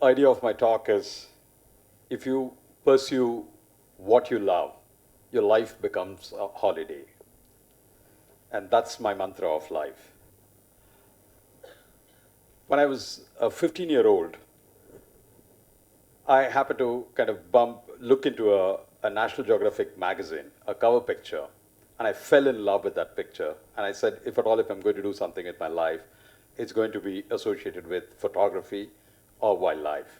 idea of my talk is if you pursue what you love, your life becomes a holiday. And that's my mantra of life. When I was a 15-year-old, I happened to kind of look into a National Geographic magazine, a cover picture, and I fell in love with that picture. And I said, if at all, if I'm going to do something in my life, it's going to be associated with photography or wildlife.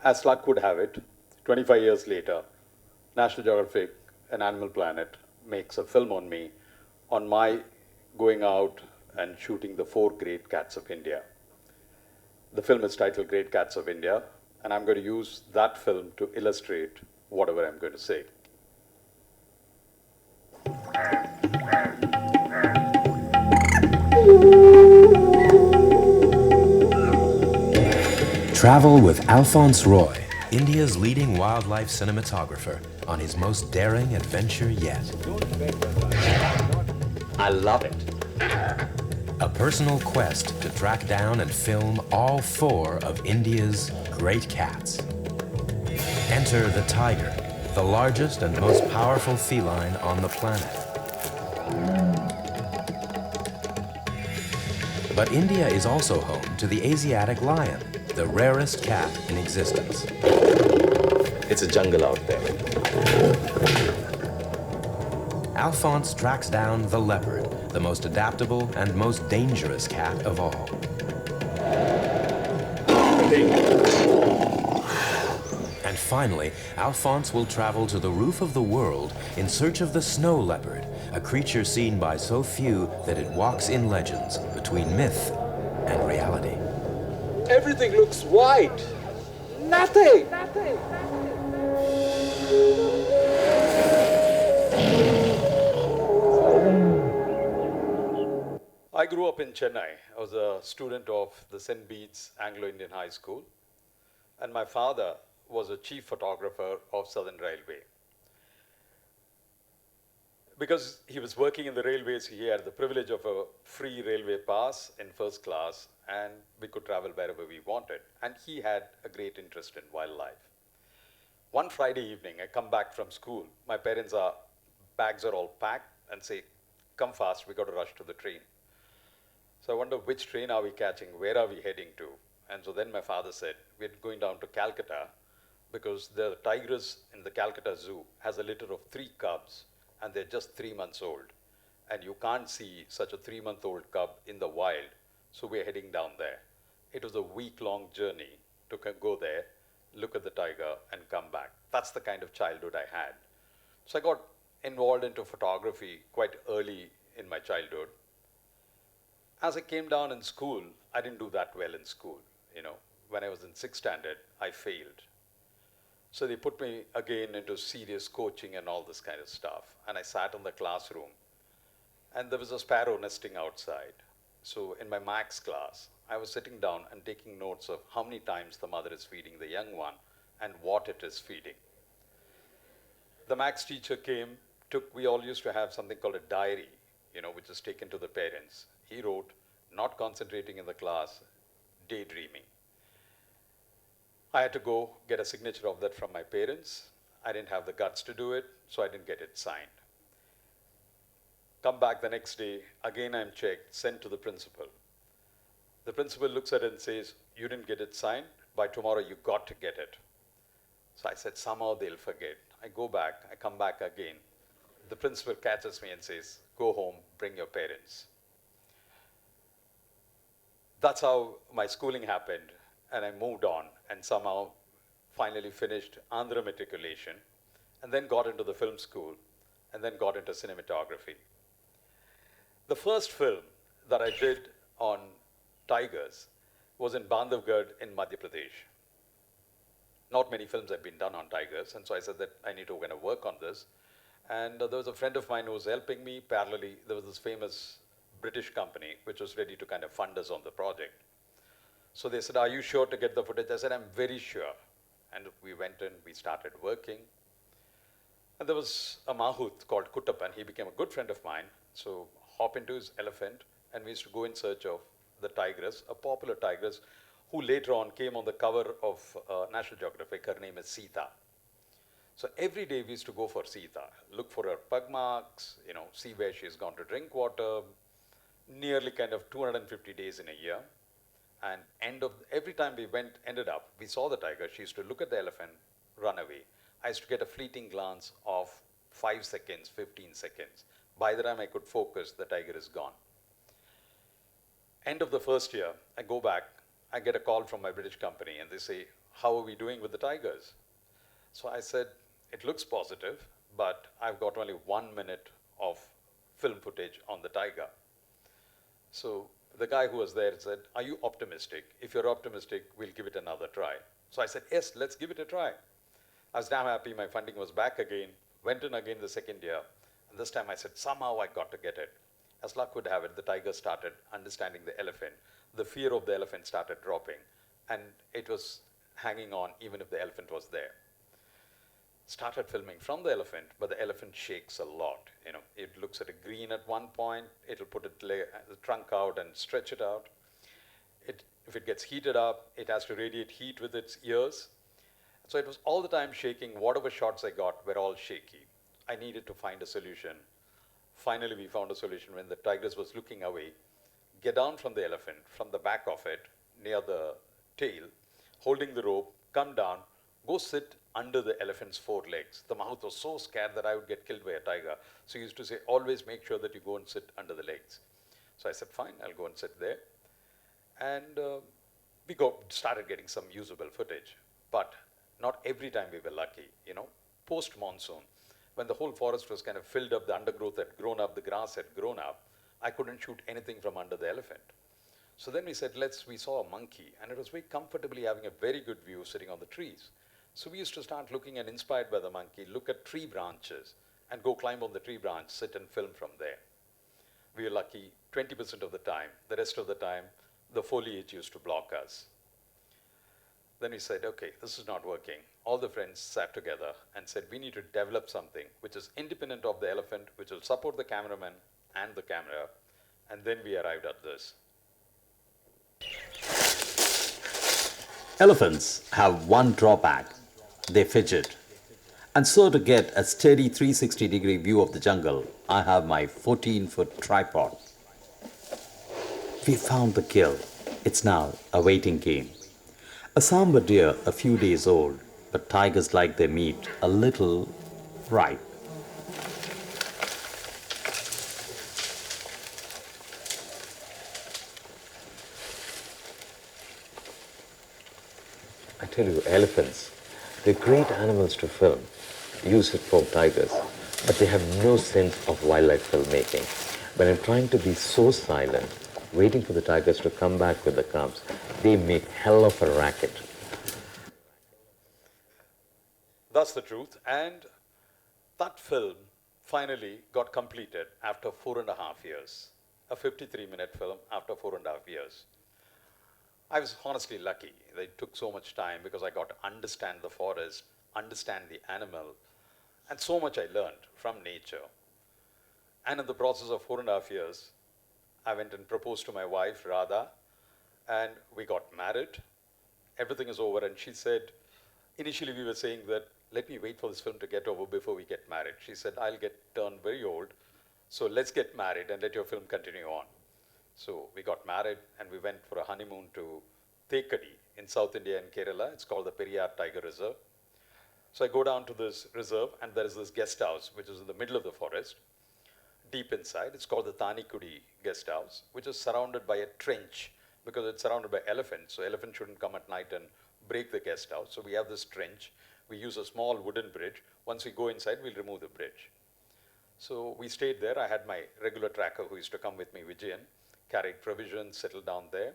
As luck would have it, 25 years later, National Geographic and Animal Planet makes a film on me on my going out and shooting the 4 great cats of India. The film is titled Great Cats of India, and I'm going to use that film to illustrate whatever I'm going to say. Travel with Alphonse Roy, India's leading wildlife cinematographer, on his most daring adventure yet. I love it. A personal quest to track down and film all 4 of India's great cats. Enter the tiger, the largest and most powerful feline on the planet. But India is also home to the Asiatic lion, the rarest cat in existence. It's a jungle out there. Alphonse tracks down the leopard, the most adaptable and most dangerous cat of all. And finally, Alphonse will travel to the roof of the world in search of the snow leopard, a creature seen by so few that it walks in legends between myth and reality. Everything looks white. Nothing. I grew up in Chennai. I was a student of the St. Bede's Anglo-Indian High School, and my father was a chief photographer of Southern Railway. Because he was working in the railways, he had the privilege of a free railway pass in first class, and we could travel wherever we wanted. And he had a great interest in wildlife. One Friday evening, I come back from school. My parents' bags are all packed and say, come fast, we got to rush to the train. So I wonder which train are we catching, where are we heading to? And so then my father said, we're going down to Calcutta because the tigress in the Calcutta Zoo has a litter of 3 cubs and they're just 3 months old. And you can't see such a 3-month-old cub in the wild, so we're heading down there. It was a week-long journey to go there, look at the tiger, and come back. That's the kind of childhood I had. So I got involved into photography quite early in my childhood. As I came down in school, I didn't do that well in school. When I was in 6th standard, I failed. So they put me again into serious coaching and all this kind of stuff. And I sat in the classroom, and there was a sparrow nesting outside. So in my maths class, I was sitting down and taking notes of how many times the mother is feeding the young one and what it is feeding. The maths teacher came, we all used to have something called a diary, which is taken to the parents. He wrote, not concentrating in the class, daydreaming. I had to go get a signature of that from my parents. I didn't have the guts to do it, so I didn't get it signed. Come back the next day, again I'm checked, sent to the principal. The principal looks at it and says, you didn't get it signed, by tomorrow you got to get it. So I said, somehow they'll forget. I go back, I come back again. The principal catches me and says, go home, bring your parents. That's how my schooling happened, and I moved on and somehow finally finished Andhra matriculation, and then got into the film school, and then got into cinematography. The first film that I did on tigers was in Bandhavgarh in Madhya Pradesh. Not many films have been done on tigers, and so I said that I need to kind of work on this. And there was a friend of mine who was helping me. Parallelly, there was this famous British company which was ready to kind of fund us on the project. So they said, are you sure to get the footage? I said, I'm very sure. And we went in, we started working. And there was a Mahout called Kuttappan. He became a good friend of mine. So hop into his elephant, and we used to go in search of the tigress, a popular tigress, who later on came on the cover of National Geographic. Her name is Sita. So every day we used to go for Sita, look for her pug marks, see where she's gone to drink water, nearly kind of 250 days in a year. And every time we ended up, we saw the tiger. She used to look at the elephant, run away. I used to get a fleeting glance of 5 seconds, 15 seconds. By the time I could focus, the tiger is gone. End of the first year, I go back, I get a call from my British company, and they say, how are we doing with the tigers? So I said, it looks positive, but I've got only 1 minute of film footage on the tiger. So the guy who was there said, are you optimistic? If you're optimistic, we'll give it another try. So I said, yes, let's give it a try. I was damn happy my funding was back again, went in again the second year, and this time I said, somehow I got to get it. As luck would have it, the tiger started understanding the elephant. The fear of the elephant started dropping, and it was hanging on even if the elephant was there. Started filming from the elephant, but the elephant shakes a lot. It looks at a green at one point, it'll put the trunk out and stretch it out. If it gets heated up, it has to radiate heat with its ears. So it was all the time shaking. Whatever shots I got were all shaky. I needed to find a solution. Finally, we found a solution when the tigress was looking away. Get down from the elephant, from the back of it, near the tail, holding the rope, come down, go sit under the elephant's 4 legs. The mouth was so scared that I would get killed by a tiger. So he used to say, always make sure that you go and sit under the legs. So I said, fine, I'll go and sit there. And we started getting some usable footage. But not every time we were lucky. Post-monsoon, when the whole forest was kind of filled up, the undergrowth had grown up, the grass had grown up, I couldn't shoot anything from under the elephant. So then we said, we saw a monkey, and it was very comfortably having a very good view sitting on the trees. So we used to start looking, and inspired by the monkey, look at tree branches and go climb on the tree branch, sit and film from there. We were lucky 20% of the time. The rest of the time, the foliage used to block us. Then we said, okay, this is not working. All the friends sat together and said, we need to develop something which is independent of the elephant, which will support the cameraman and the camera. And then we arrived at this. Elephants have one drawback. They fidget. And so to get a steady 360-degree view of the jungle, I have my 14-foot tripod. We found the kill. It's now a waiting game. A sambar deer a few days old, but tigers like their meat a little ripe. I tell you, elephants, they're great animals to film. Use it for tigers, but they have no sense of wildlife filmmaking. When I'm trying to be so silent, waiting for the tigers to come back with the cubs, they make hell of a racket. That's the truth. And that film finally got completed after 4.5 years. A 53-minute film after 4.5 years. I was honestly lucky. It took so much time because I got to understand the forest, understand the animal, and so much I learned from nature. And in the process of 4.5 years, I went and proposed to my wife, Radha, and we got married. Everything is over, and she said, initially we were saying that, let me wait for this film to get over before we get married. She said, I'll turn very old, so let's get married and let your film continue on. So we got married, and we went for a honeymoon to Thekadi in South India in Kerala. It's called the Periyar Tiger Reserve. So I go down to this reserve, and there is this guest house, which is in the middle of the forest, deep inside. It's called the Tanikudi guest house, which is surrounded by a trench because it's surrounded by elephants. So elephants shouldn't come at night and break the guest house. So we have this trench. We use a small wooden bridge. Once we go inside, we'll remove the bridge. So we stayed there. I had my regular tracker who used to come with me, Vijayan, carried provisions, settled down there.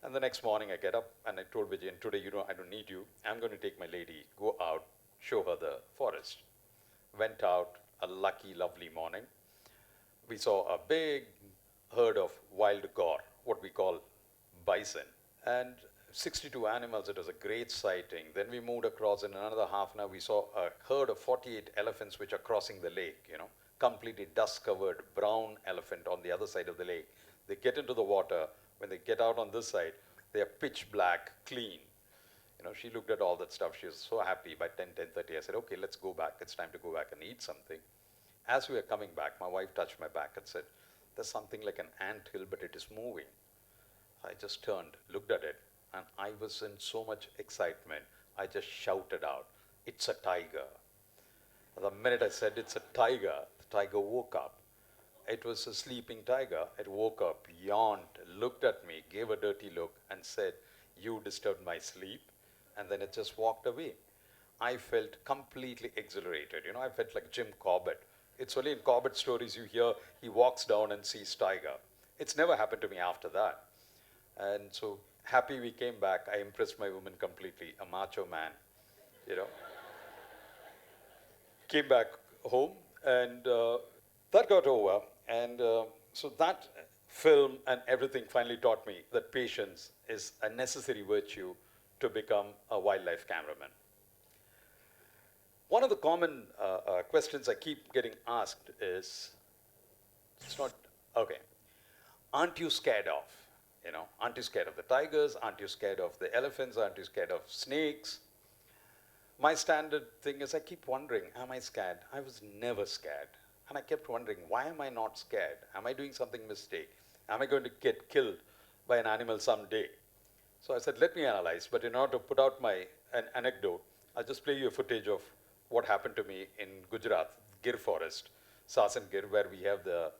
And the next morning I get up and I told Vijayan, today I don't need you. I'm going to take my lady, go out, show her the forest. Went out, a lucky, lovely morning. We saw a big herd of wild gore, what we call bison. And 62 animals, it was a great sighting. Then we moved across in another half an hour. We saw a herd of 48 elephants which are crossing the lake, completely dust-covered brown elephant on the other side of the lake. They get into the water. When they get out on this side, They are pitch black, clean. She looked at all that stuff. She was so happy. By 10:30, I said, okay, let's go back. It's time to go back and eat something. As we were coming back, my wife touched my back and said, there's something like an ant hill, but it is moving. I just turned, looked at it, and I was in so much excitement. I just shouted out, it's a tiger. The minute I said it's a tiger, the tiger woke up. It was a sleeping tiger. It woke up, yawned, looked at me, gave a dirty look, and said, you disturbed my sleep. And then it just walked away. I felt completely exhilarated. I felt like Jim Corbett. It's only in Corbett stories you hear he walks down and sees tiger. It's never happened to me after that. And so happy we came back. I impressed my woman completely, a macho man, Came back home, and that got over. And so that film and everything finally taught me that patience is a necessary virtue to become a wildlife cameraman. One of the common questions I keep getting asked is, it's not, okay, aren't you scared of? Aren't you scared of the tigers? Aren't you scared of the elephants? Aren't you scared of snakes? My standard thing is I keep wondering, am I scared? I was never scared. And I kept wondering, why am I not scared? Am I doing something mistake? Am I going to get killed by an animal someday? So I said, let me analyze. But in order to put out an anecdote, I'll just play you a footage of what happened to me in Gujarat, Gir forest, Sasan Gir, where we have the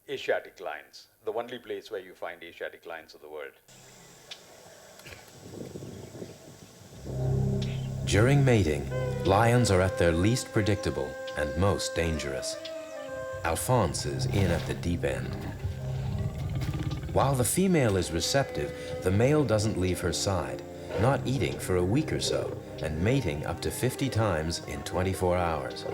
Asiatic lions, the only place where you find Asiatic lions of the world. During mating, lions are at their least predictable and most dangerous. Alphonse is in at the deep end. While the female is receptive, the male doesn't leave her side, not eating for a week or so, and mating up to 50 times in 24 hours.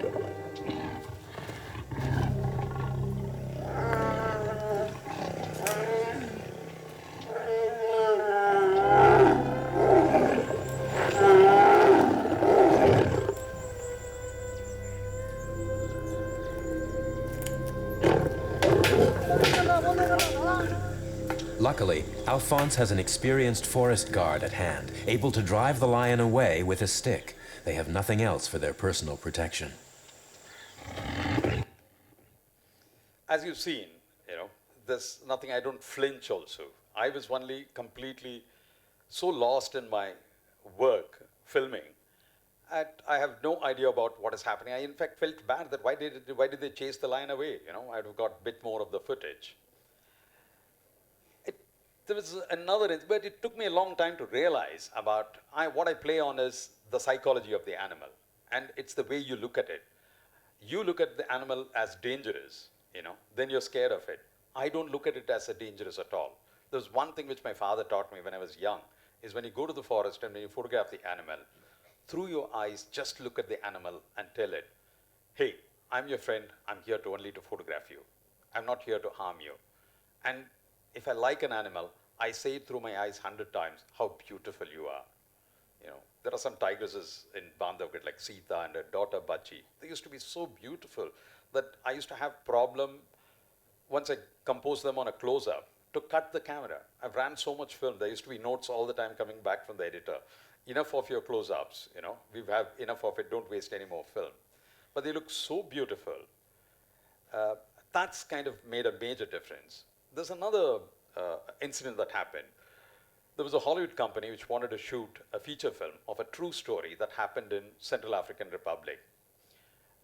Luckily, Alphonse has an experienced forest guard at hand, able to drive the lion away with a stick. They have nothing else for their personal protection. As you've seen, there's nothing, I don't flinch also. I was only completely so lost in my work, filming, I have no idea about what is happening. I in fact felt bad that why did they chase the lion away? I'd have got a bit more of the footage. There was another, but it took me a long time to realize about, what I play on is the psychology of the animal. And it's the way you look at it. You look at the animal as dangerous, then you're scared of it. I don't look at it as a dangerous at all. There's one thing which my father taught me when I was young, is when you go to the forest and when you photograph the animal, through your eyes, just look at the animal and tell it, hey, I'm your friend, I'm here only to photograph you. I'm not here to harm you. And if I like an animal, I say it through my eyes 100 times, how beautiful you are. There are some tigresses in Bandhavgarh like Sita and her daughter Bachi. They used to be so beautiful that I used to have problem once I composed them on a close-up to cut the camera. I've ran so much film. There used to be notes all the time coming back from the editor. Enough of your close-ups, we have enough of it, don't waste any more film. But they look so beautiful. That's kind of made a major difference. There's another incident that happened. There was a Hollywood company which wanted to shoot a feature film of a true story that happened in Central African Republic.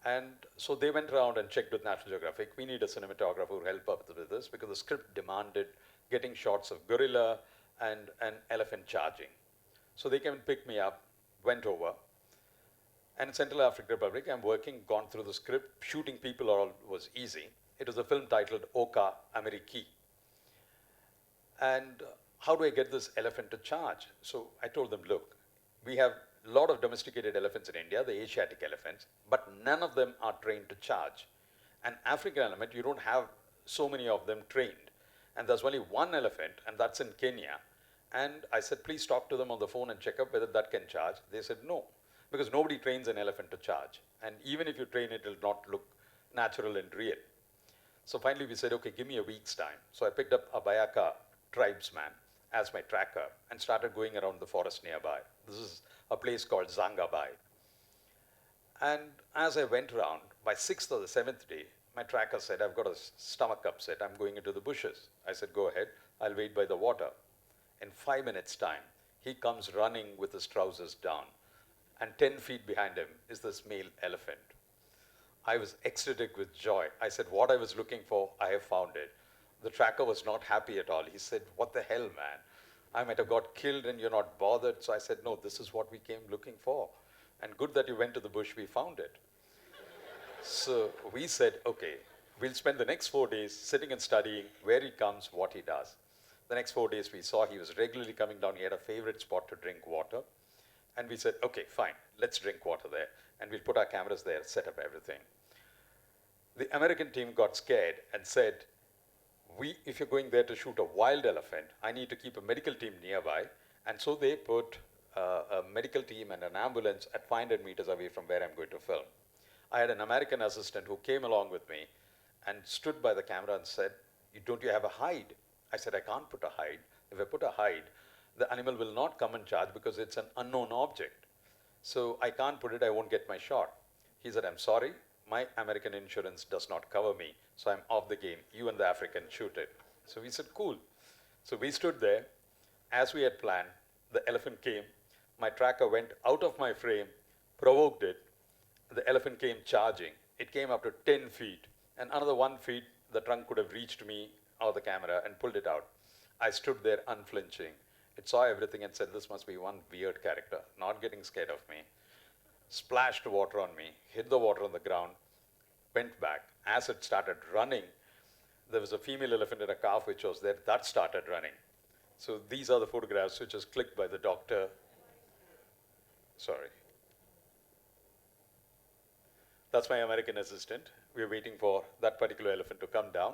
And so they went around and checked with National Geographic. We need a cinematographer who will help us with this because the script demanded getting shots of gorilla and an elephant charging. So they came and picked me up, went over. And in Central African Republic, I'm working, gone through the script. Shooting people was easy. It was a film titled Oka Ameriki. And how do I get this elephant to charge? So I told them, look, we have a lot of domesticated elephants in India, the Asiatic elephants, but none of them are trained to charge. An African elephant, you don't have so many of them trained. And there's only one elephant, and that's in Kenya. And I said, please talk to them on the phone and check up whether that can charge. They said, no, because nobody trains an elephant to charge. And even if you train it, it'll not look natural and real. So finally we said, okay, give me a week's time. So I picked up a Bayaka tribesman, as my tracker and started going around the forest nearby. This is a place called Zangabai. And as I went around, by 6th or the 7th day, my tracker said, I've got a stomach upset, I'm going into the bushes. I said, go ahead, I'll wait by the water. In 5 minutes' time, he comes running with his trousers down, and 10 feet behind him is this male elephant. I was ecstatic with joy. I said, what I was looking for, I have found it. The tracker was not happy at all. He said, what the hell, man? I might have got killed and you're not bothered. So I said, no, this is what we came looking for. And good that you went to the bush, we found it. So we said, okay, we'll spend the next 4 days sitting and studying where he comes, what he does. The next 4 days we saw he was regularly coming down. He had a favorite spot to drink water. And we said, okay, fine, let's drink water there. And we'll put our cameras there, set up everything. The American team got scared and said, if you're going there to shoot a wild elephant, I need to keep a medical team nearby. And so they put a medical team and an ambulance at 500 meters away from where I'm going to film. I had an American assistant who came along with me and stood by the camera and said, don't you have a hide? I said, I can't put a hide. If I put a hide, the animal will not come and charge because it's an unknown object. So I can't put it, I won't get my shot. He said, I'm sorry, my American insurance does not cover me, so I'm off the game. You and the African shoot it. So we said, cool. So we stood there. As we had planned, the elephant came. My tracker went out of my frame, provoked it. The elephant came charging. It came up to 10 feet. And another 1 feet, the trunk could have reached me or the camera and pulled it out. I stood there unflinching. It saw everything and said, this must be one weird character, not getting scared of me. Splashed water on me, hit the water on the ground, went back. As it started running, there was a female elephant and a calf which was there. That started running. So these are the photographs which was clicked by the doctor. Sorry. That's my American assistant. We're waiting for that particular elephant to come down.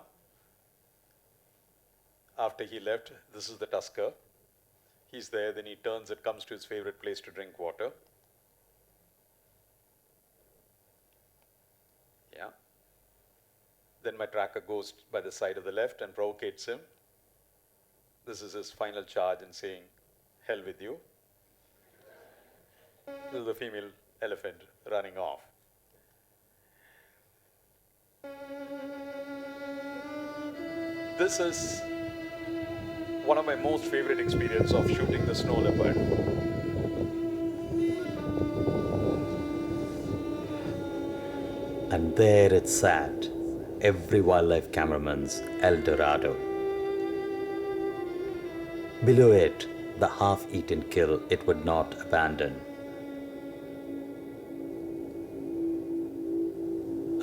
After he left, this is the tusker. He's there, then he turns and comes to his favorite place to drink water. Yeah. Then my tracker goes by the side of the left and provocates him. This is his final charge in saying, hell with you. This is the female elephant running off. This is one of my most favorite experiences of shooting the snow leopard. And there it sat, every wildlife cameraman's El Dorado. Below it, the half-eaten kill it would not abandon.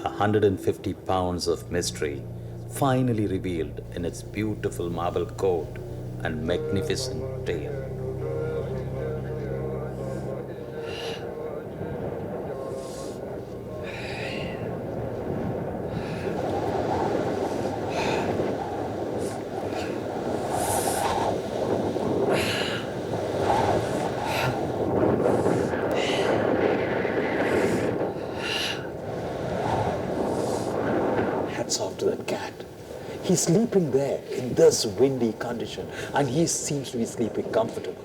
150 pounds of mystery finally revealed in its beautiful marble coat and magnificent tail. Hats off to that cat. He's sleeping there in this windy condition, and he seems to be sleeping comfortable.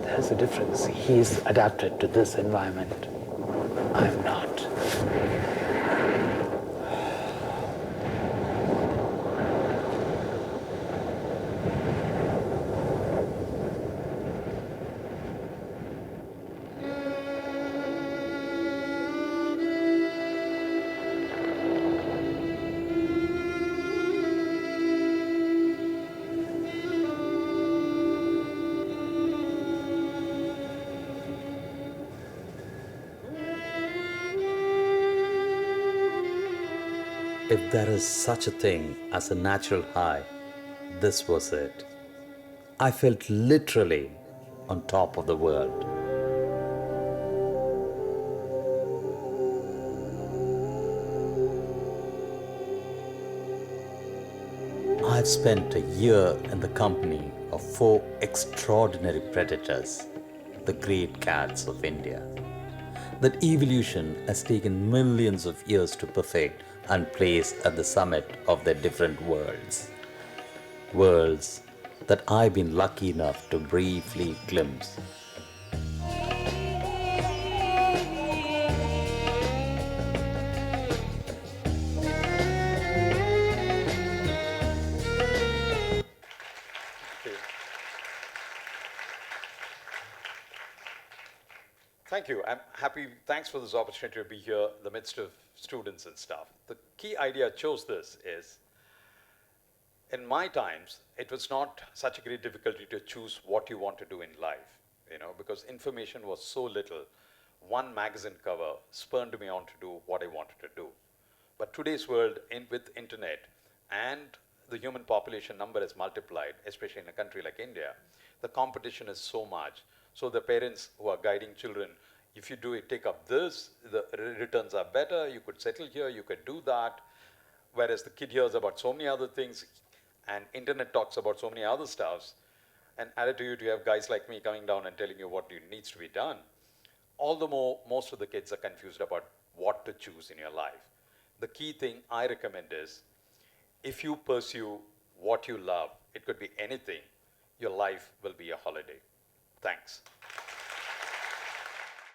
There's a difference. He's adapted to this environment. I'm not. If there is such a thing as a natural high, this was it. I felt literally on top of the world. I've spent a year in the company of 4 extraordinary predators, the great cats of India. That evolution has taken millions of years to perfect and place at the summit of their different worlds. Worlds that I've been lucky enough to briefly glimpse. Thank you. I'm happy. Thanks for this opportunity to be here in the midst of students and stuff. The key idea I chose this is, in my times, it was not such a great difficulty to choose what you want to do in life, because information was so little. One magazine cover spurred me on to do what I wanted to do. But today's world, with internet and the human population number is multiplied, especially in a country like India, the competition is so much. So the parents who are guiding children, if you take up this, the returns are better, you could settle here, you could do that. Whereas the kid hears about so many other things, and internet talks about so many other stuffs, and added to it, you have guys like me coming down and telling you what needs to be done. All the more, most of the kids are confused about what to choose in your life. The key thing I recommend is, if you pursue what you love, it could be anything, your life will be a holiday. Thanks.